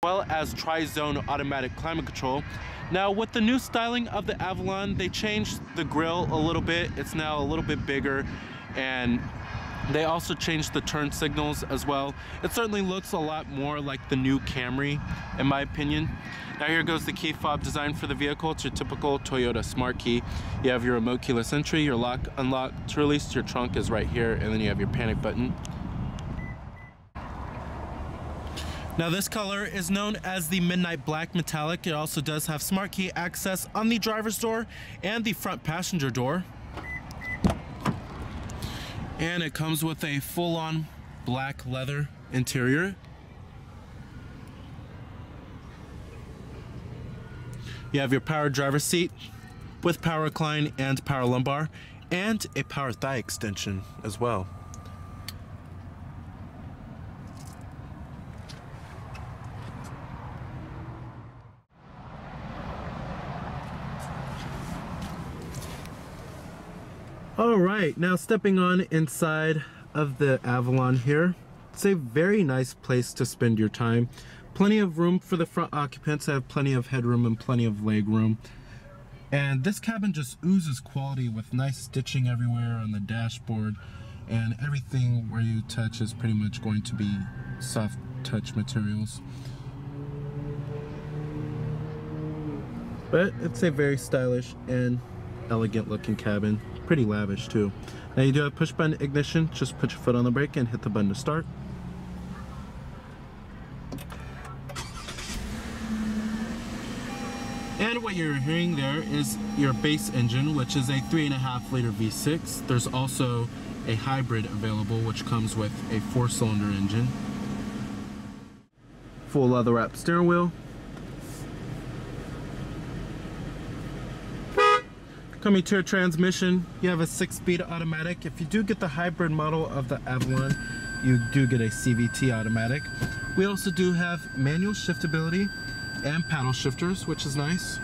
well as tri-zone automatic climate control. Now with the new styling of the Avalon, they changed the grille a little bit. It's now a little bit bigger, and they also changed the turn signals as well. It certainly looks a lot more like the new Camry, in my opinion. Now here goes the key fob design for the vehicle. It's your typical Toyota smart key. You have your remote keyless entry, your lock, unlock. To release your trunk is right here, and then you have your panic button. Now this color is known as the Midnight Black Metallic. It also does have smart key access on the driver's door and the front passenger door. And it comes with a full-on black leather interior. You have your power driver's seat with power recline and power lumbar, and a power thigh extension as well. All right, now stepping on inside of the Avalon here. It's a very nice place to spend your time. Plenty of room for the front occupants. Have plenty of headroom and plenty of leg room. And this cabin just oozes quality with nice stitching everywhere on the dashboard, and everything where you touch is pretty much going to be soft touch materials. But it's a very stylish and elegant looking cabin. Pretty lavish too. Now you do have push button ignition. Just put your foot on the brake and hit the button to start. And what you're hearing there is your base engine, which is a 3.5 liter V6. There's also a hybrid available, which comes with a 4-cylinder engine. Full leather wrapped steering wheel. Coming to your transmission, you have a 6-speed automatic. If you do get the hybrid model of the Avalon, you do get a CVT automatic. We also do have manual shiftability and paddle shifters, which is nice.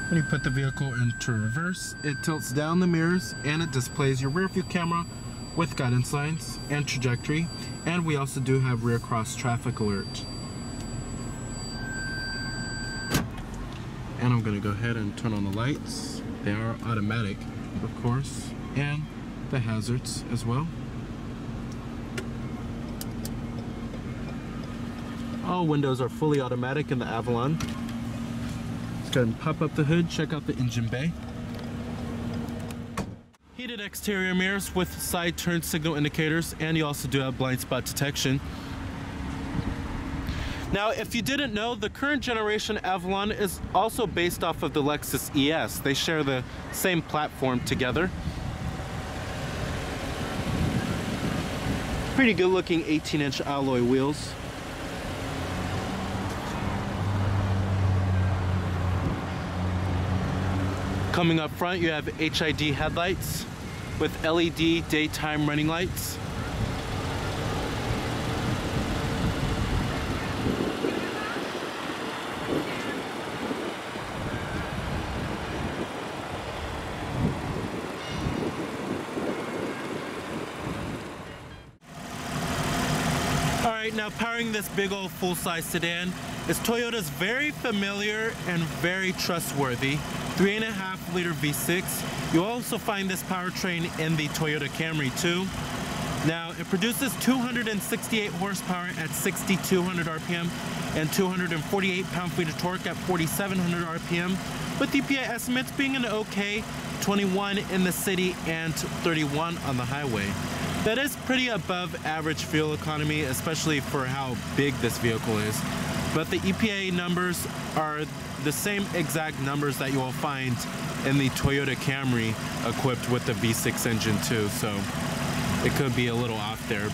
When you put the vehicle into reverse, it tilts down the mirrors and it displays your rear view camera with guidance lines and trajectory. And we also do have rear cross traffic alert. And I'm going to go ahead and turn on the lights. They are automatic, of course, and the hazards as well. All windows are fully automatic in the Avalon. Let's go ahead and pop up the hood, check out the engine bay. Heated exterior mirrors with side turn signal indicators, and you also do have blind spot detection. Now, if you didn't know, the current generation Avalon is also based off of the Lexus ES. They share the same platform together. Pretty good looking 18-inch alloy wheels. Coming up front, you have HID headlights with LED daytime running lights. Now powering this big old full-size sedan is Toyota's very familiar and very trustworthy 3.5 liter V6. You'll also find this powertrain in the Toyota Camry too. Now it produces 268 horsepower at 6,200 RPM and 248 pound-feet of torque at 4,700 RPM, with EPA estimates being an okay 21 in the city and 31 on the highway. That is pretty above average fuel economy, especially for how big this vehicle is. But the EPA numbers are the same exact numbers that you will find in the Toyota Camry equipped with the V6 engine too, so it could be a little off there.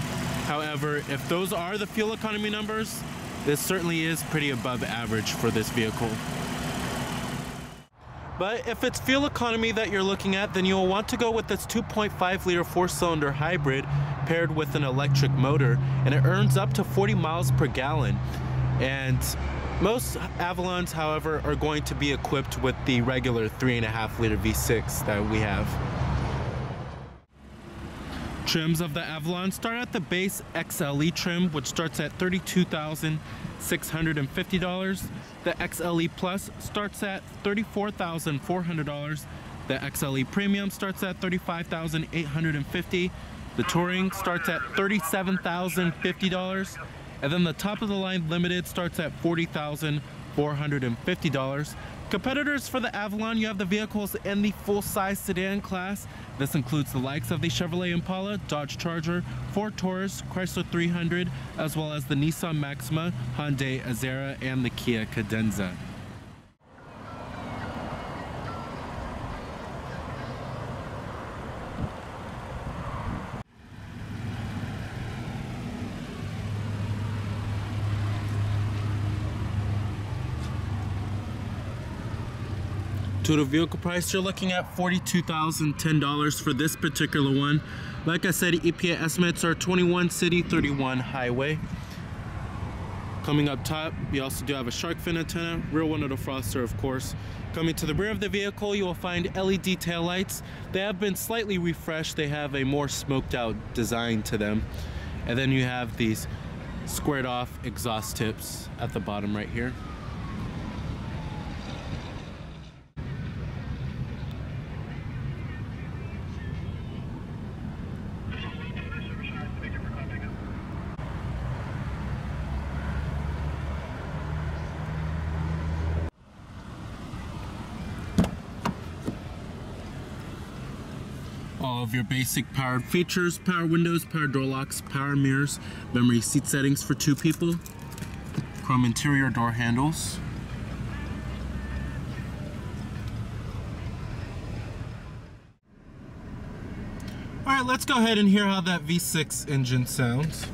However, if those are the fuel economy numbers, this certainly is pretty above average for this vehicle. But if it's fuel economy that you're looking at, then you'll want to go with this 2.5 liter 4-cylinder hybrid paired with an electric motor, and it earns up to 40 miles per gallon. And most Avalons, however, are going to be equipped with the regular 3.5 liter V6 that we have. Trims of the Avalon start at the base XLE trim, which starts at $32,650. The XLE Plus starts at $34,400. The XLE Premium starts at $35,850. The Touring starts at $37,050. And then the top of the line Limited starts at $40,450. Competitors for the Avalon, you have the vehicles in the full-size sedan class. This includes the likes of the Chevrolet Impala, Dodge Charger, Ford Taurus, Chrysler 300, as well as the Nissan Maxima, Hyundai Azera, and the Kia Cadenza. Total vehicle price, you're looking at $42,010 for this particular one. Like I said, EPA estimates are 21 city, 31 highway. Coming up top, we also do have a shark fin antenna, rear window defroster, of course. Coming to the rear of the vehicle, you will find LED taillights. They have been slightly refreshed. They have a more smoked out design to them. And then you have these squared off exhaust tips at the bottom right here. All of your basic powered features: power windows, power door locks, power mirrors, memory seat settings for 2 people, chrome interior door handles. All right, let's go ahead and hear how that V6 engine sounds.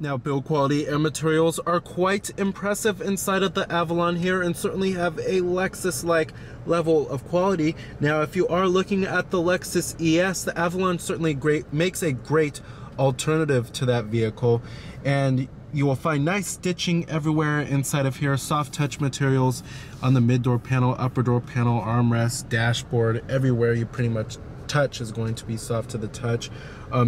Now, build quality and materials are quite impressive inside of the Avalon here, and certainly have a Lexus-like level of quality. Now, if you are looking at the Lexus ES, the Avalon certainly makes a great alternative to that vehicle, and you will find nice stitching everywhere inside of here, soft touch materials on the mid door panel, upper door panel, armrest, dashboard, everywhere you pretty much touch is going to be soft to the touch.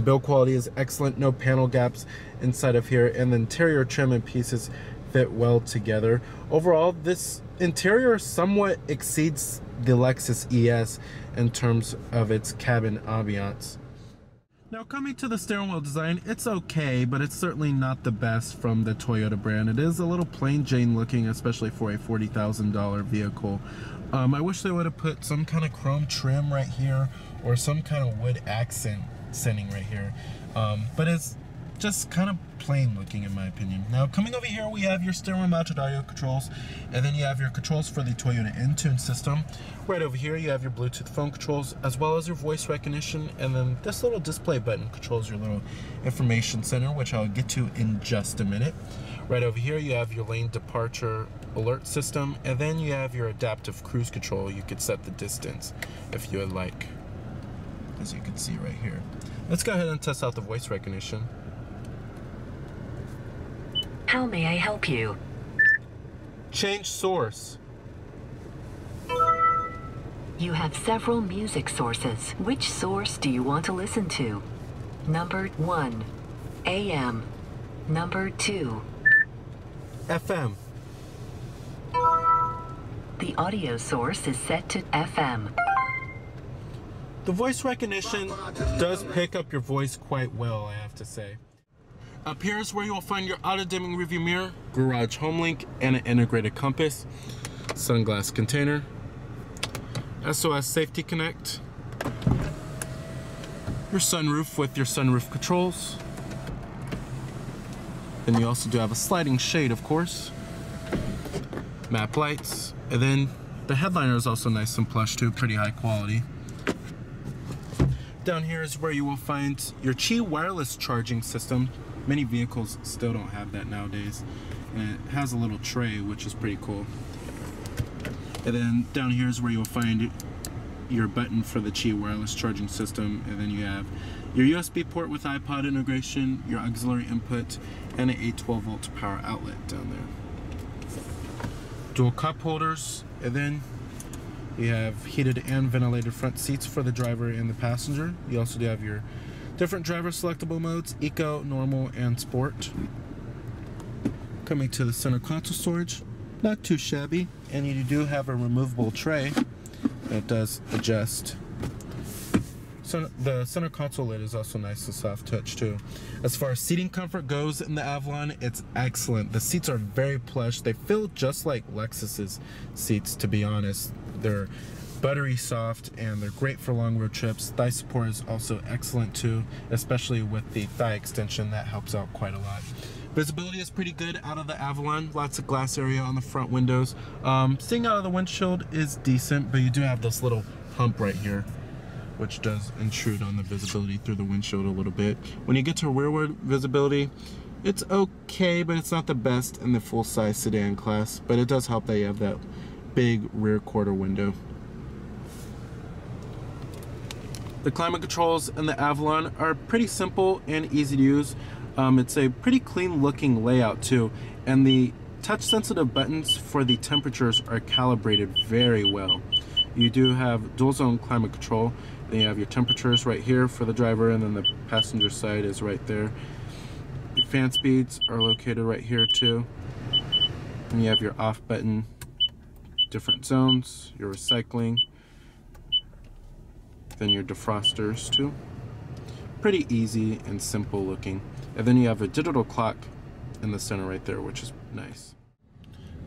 Build quality is excellent, no panel gaps inside of here, and the interior trim and pieces fit well together. Overall, this interior somewhat exceeds the Lexus ES in terms of its cabin ambiance. Now, coming to the steering wheel design, it's okay, but it's certainly not the best from the Toyota brand. It is a little plain Jane looking, especially for a $40,000 vehicle. I wish they would have put some kind of chrome trim right here, or some kind of wood accent setting right here. But it's just kind of plain looking in my opinion. Now, coming over here, we have your steering wheel mounted audio controls, and then you have your controls for the Toyota Entune system. Right over here, you have your Bluetooth phone controls, as well as your voice recognition, and then this little display button controls your little information center, which I'll get to in just a minute. Right over here, you have your lane departure alert system, and then you have your adaptive cruise control. You could set the distance if you would like, as you can see right here. Let's go ahead and test out the voice recognition. How may I help you? Change source. You have several music sources. Which source do you want to listen to? Number 1, AM. Number 2, FM. the audio source is set to FM. The voice recognition does pick up your voice quite well, I have to say. Up here is where you will find your auto-dimming rearview mirror, garage home link, and an integrated compass, sunglass container, SOS Safety Connect, your sunroof with your sunroof controls. Then you also do have a sliding shade, of course. Map lights, and then the headliner is also nice and plush too, pretty high quality. Down here is where you will find your Qi wireless charging system. Many vehicles still don't have that nowadays. And it has a little tray, which is pretty cool. And then down here is where you'll find your button for the Qi wireless charging system. And then you have your USB port with iPod integration, your auxiliary input, and an 812 volt power outlet down there. Dual cup holders, and then you have heated and ventilated front seats for the driver and the passenger. You also do have your different driver selectable modes, Eco, Normal, and Sport. Coming to the center console storage, not too shabby, and you do have a removable tray that does adjust. So the center console lid is also nice and soft touch too. As far as seating comfort goes in the Avalon, it's excellent. The seats are very plush. They feel just like Lexus's seats, to be honest. They're buttery soft and they're great for long road trips. Thigh support is also excellent too, especially with the thigh extension. That helps out quite a lot. Visibility is pretty good out of the Avalon. Lots of glass area on the front windows. Seeing out of the windshield is decent, but you do have this little hump right here, which does intrude on the visibility through the windshield a little bit. When you get to rearward visibility, it's okay, but it's not the best in the full-size sedan class, but it does help that you have that big rear quarter window. The climate controls in the Avalon are pretty simple and easy to use. It's a pretty clean looking layout too, and the touch sensitive buttons for the temperatures are calibrated very well. You do have dual zone climate control. Then you have your temperatures right here for the driver, and then the passenger side is right there. Your fan speeds are located right here too. And you have your off button, different zones, your recycling, then your defrosters too. Pretty easy and simple looking. And then you have a digital clock in the center right there, which is nice.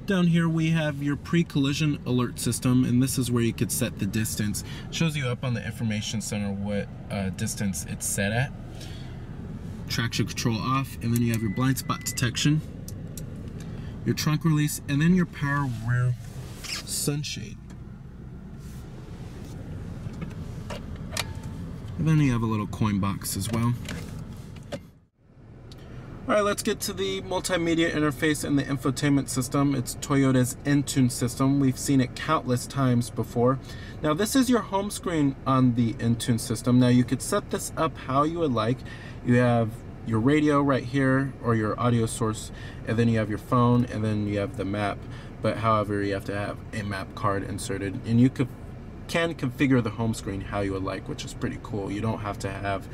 Down here we have your pre-collision alert system, and this is where you could set the distance. It shows you up on the information center what distance it's set at. Traction control off, and then you have your blind spot detection, your trunk release, and then your power rear sunshade. And then you have a little coin box as well. Alright, let's get to the multimedia interface and the infotainment system. It's Toyota's Entune system. We've seen it countless times before. Now this is your home screen on the Entune system. Now you could set this up how you would like. You have your radio right here, or your audio source, and then you have your phone, and then you have the map. But however, you have to have a map card inserted, and you can configure the home screen how you would like, which is pretty cool. You don't have to have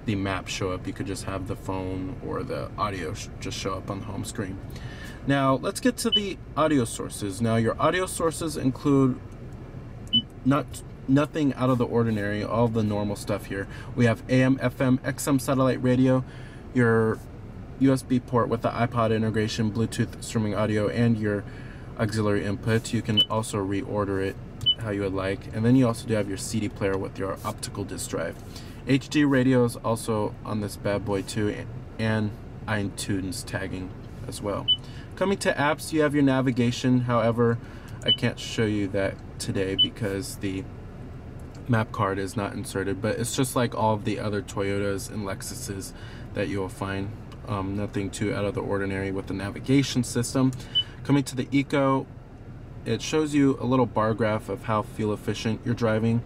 the map show up. You could just have the phone or the audio just show up on the home screen. Now let's get to the audio sources. Now your audio sources include nothing out of the ordinary, all the normal stuff here. We have AM, FM, XM satellite radio, your USB port with the iPod integration, Bluetooth streaming audio, and your auxiliary input. You can also reorder it how you would like. And then you also do have your CD player with your optical disc drive. HD radio is also on this bad boy too, and iTunes tagging as well. Coming to apps, you have your navigation. However, I can't show you that today because the map card is not inserted, but it's just like all of the other Toyotas and Lexuses that you'll find. Nothing too out of the ordinary with the navigation system. Coming to the Eco, it shows you a little bar graph of how fuel efficient you're driving.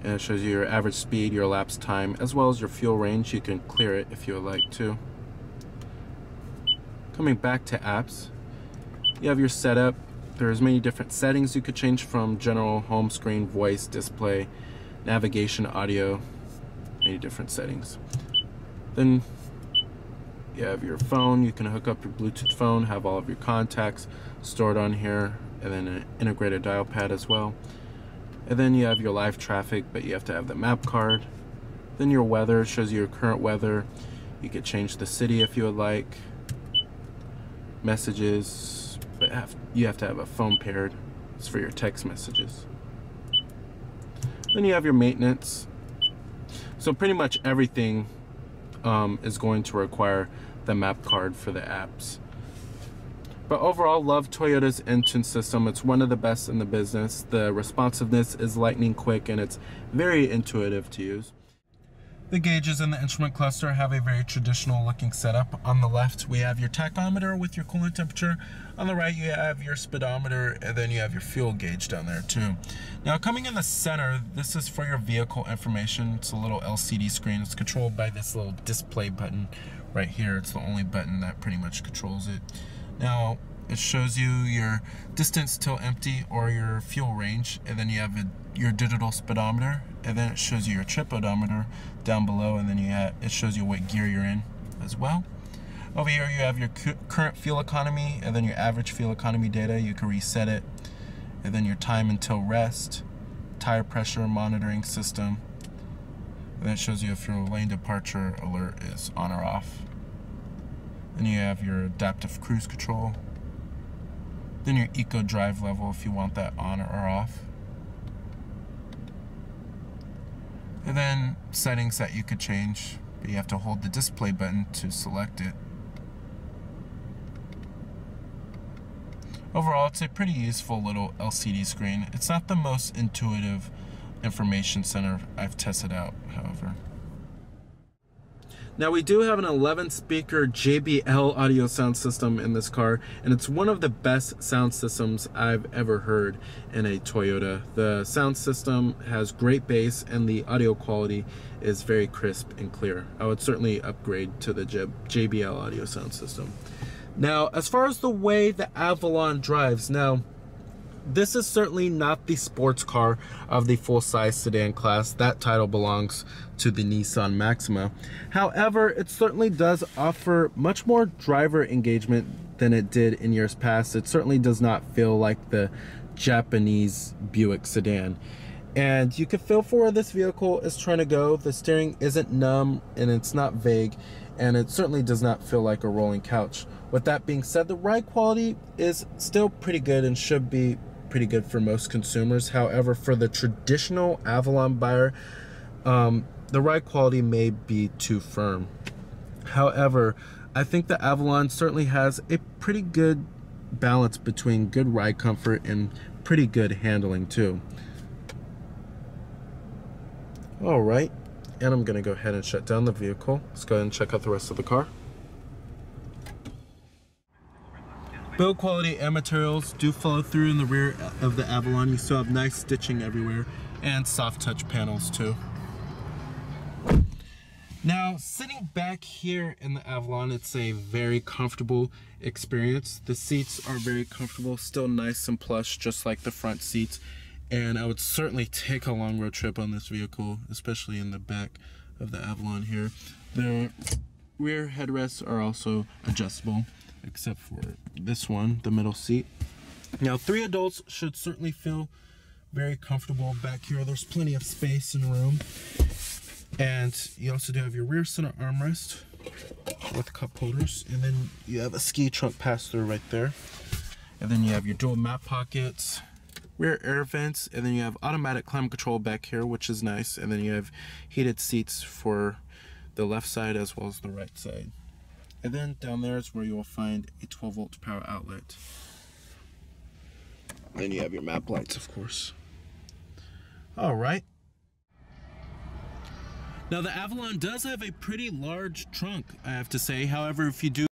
And it shows you your average speed, your elapsed time, as well as your fuel range. You can clear it if you would like to. Coming back to apps, you have your setup. There's many different settings you could change, from general, home screen, voice, display, navigation, audio, many different settings. Then you have your phone. You can hook up your Bluetooth phone, have all of your contacts stored on here, and then an integrated dial pad as well. And then you have your live traffic, but you have to have the map card. Then your weather shows you your current weather. You could change the city if you would like. Messages, but you have to have a phone paired. It's for your text messages. Then you have your maintenance. So pretty much everything is going to require the map card for the apps. But overall, love Toyota's engine system. It's one of the best in the business. The responsiveness is lightning quick and it's very intuitive to use. The gauges in the instrument cluster have a very traditional looking setup. On the left, we have your tachometer with your coolant temperature. On the right, you have your speedometer, and then you have your fuel gauge down there too. Now coming in the center, this is for your vehicle information. It's a little LCD screen. It's controlled by this little display button right here. It's the only button that pretty much controls it. Now, it shows you your distance till empty or your fuel range, and then you have your digital speedometer, and then it shows you your trip odometer down below, and then it shows you what gear you're in as well. Over here you have your current fuel economy, and then your average fuel economy data. You can reset it, and then your time until rest, tire pressure monitoring system, and then it shows you if your lane departure alert is on or off. Then you have your adaptive cruise control. Then your eco drive level if you want that on or off. And then settings that you could change, but you have to hold the display button to select it. Overall, it's a pretty useful little LCD screen. It's not the most intuitive information center I've tested out, however. Now we do have an 11 speaker JBL audio sound system in this car, and it's one of the best sound systems I've ever heard in a Toyota. The sound system has great bass and the audio quality is very crisp and clear. I would certainly upgrade to the JBL audio sound system. Now, as far as the way the Avalon drives, this is certainly not the sports car of the full-size sedan class. That title belongs to the Nissan Maxima. However, it certainly does offer much more driver engagement than it did in years past. It certainly does not feel like the Japanese Buick sedan. And you can feel for where this vehicle is trying to go. The steering isn't numb and it's not vague, and it certainly does not feel like a rolling couch. With that being said, the ride quality is still pretty good and should be pretty good for most consumers. However, for the traditional Avalon buyer, the ride quality may be too firm. However, I think the Avalon certainly has a pretty good balance between good ride comfort and pretty good handling too. All right, and I'm gonna go ahead and shut down the vehicle. Let's go ahead and check out the rest of the car. Build quality and materials do follow through in the rear of the Avalon. You still have nice stitching everywhere and soft touch panels too. Now, sitting back here in the Avalon, it's a very comfortable experience. The seats are very comfortable, still nice and plush, just like the front seats. And I would certainly take a long road trip on this vehicle, especially in the back of the Avalon here. The rear headrests are also adjustable, except for this one, the middle seat. Now, 3 adults should certainly feel very comfortable back here. There's plenty of space and room. And you also do have your rear center armrest with cup holders. And then you have a ski trunk pass-through right there. And then you have your dual map pockets, rear air vents, and then you have automatic climate control back here, which is nice. And then you have heated seats for the left side as well as the right side. And then down there is where you will find a 12-volt power outlet. Then you have your map lights, of course. All right. Now the Avalon does have a pretty large trunk, I have to say. However, if you do